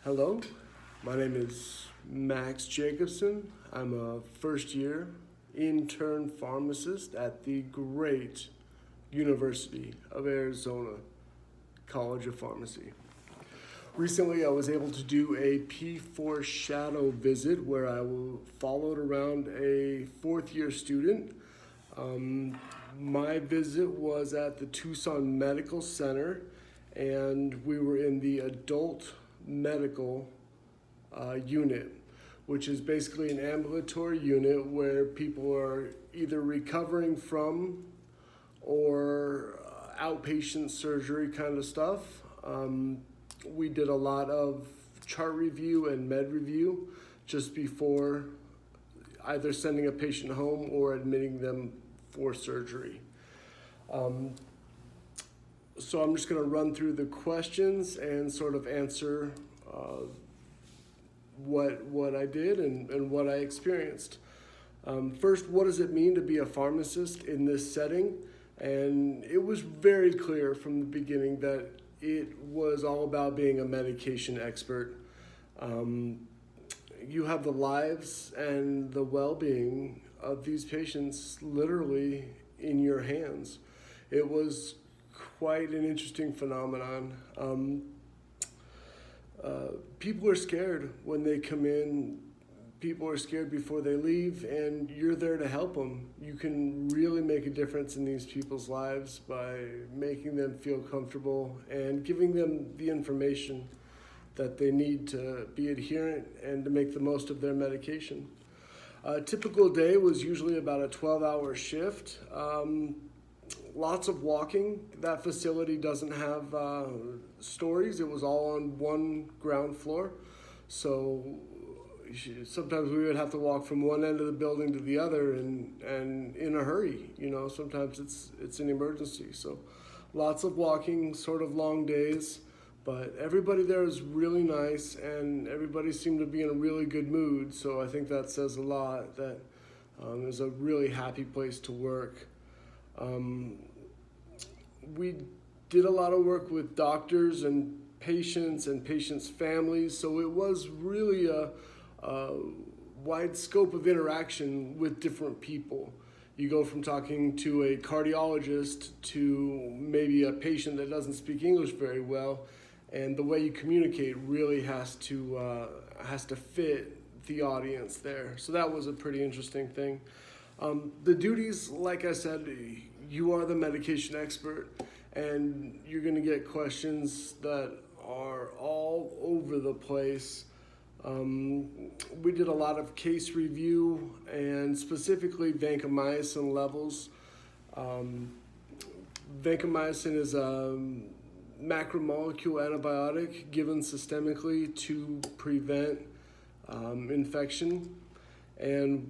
Hello, my name is Max Jacobson. I'm a first year intern pharmacist at the great University of Arizona College of Pharmacy. Recently, I was able to do a P4 shadow visit where I followed around a fourth year student. My visit was at the Tucson Medical Center, and we were in the adult medical unit, which is basically an ambulatory unit where people are either recovering from or outpatient surgery kind of stuff. We did a lot of chart review and med review just before either sending a patient home or admitting them for surgery. So I'm just going to run through the questions and sort of answer what I did and what I experienced. First, what does it mean to be a pharmacist in this setting? And it was very clear from the beginning that it was all about being a medication expert. You have the lives and the well-being of these patients literally in your hands. It was quite an interesting phenomenon. People are scared when they come in. People are scared before they leave, and you're there to help them. You can really make a difference in these people's lives by making them feel comfortable and giving them the information that they need to be adherent and to make the most of their medication. A typical day was usually about a 12-hour shift. Lots of walking. That facility doesn't have stories. It was all on one ground floor. So sometimes we would have to walk from one end of the building to the other and in a hurry. Sometimes it's an emergency. So lots of walking, sort of long days. But everybody there is really nice, and everybody seemed to be in a really good mood. So I think that says a lot, that it's a really happy place to work. We did a lot of work with doctors and patients' families, so it was really a wide scope of interaction with different people. You go from talking to a cardiologist to maybe a patient that doesn't speak English very well, and the way you communicate really has to fit the audience there. So that was a pretty interesting thing. The duties, like I said, you are the medication expert, and you're going to get questions that are all over the place. We did a lot of case review and specifically vancomycin levels. Vancomycin is a macromolecule antibiotic given systemically to prevent infection and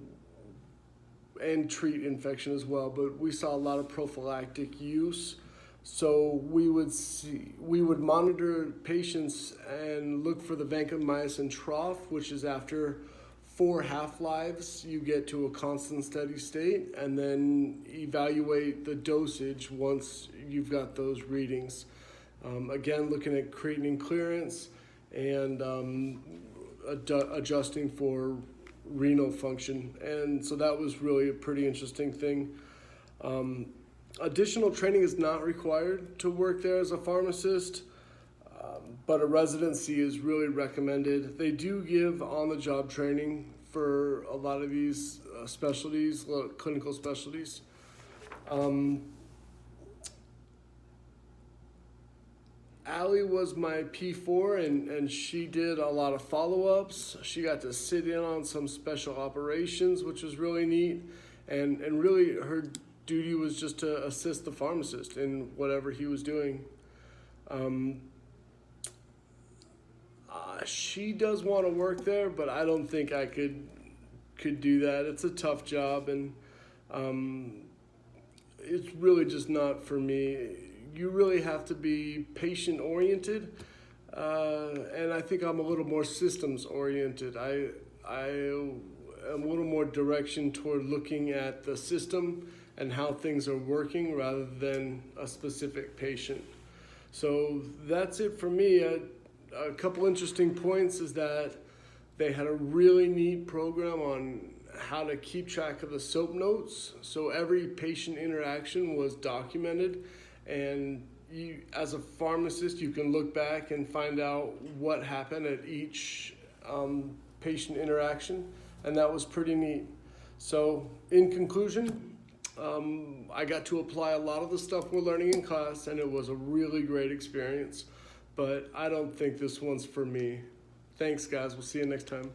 treat infection as well, but we saw a lot of prophylactic use. So we would monitor patients and look for the vancomycin trough, which is after 4 half-lives, you get to a constant steady state, and then evaluate the dosage once you've got those readings. Again, looking at creatinine clearance and adjusting for renal function. And so that was really a pretty interesting thing. Additional training is not required to work there as a pharmacist, but a residency is really recommended. They do give on-the-job training for a lot of these specialties, clinical specialties. Allie was my P4, and she did a lot of follow-ups. She got to sit in on some special operations, which was really neat. And really her duty was just to assist the pharmacist in whatever he was doing. She does want to work there, but I don't think I could do that. It's a tough job, and it's really just not for me. You really have to be patient-oriented, and I think I'm a little more systems-oriented. I am a little more direction toward looking at the system and how things are working rather than a specific patient. So that's it for me. a couple interesting points is that they had a really neat program on how to keep track of the SOAP notes. So every patient interaction was documented, and you, as a pharmacist, you can look back and find out what happened at each patient interaction, and that was pretty neat. So in conclusion, I got to apply a lot of the stuff we're learning in class, and it was a really great experience, but I don't think this one's for me. Thanks, guys. We'll see you next time.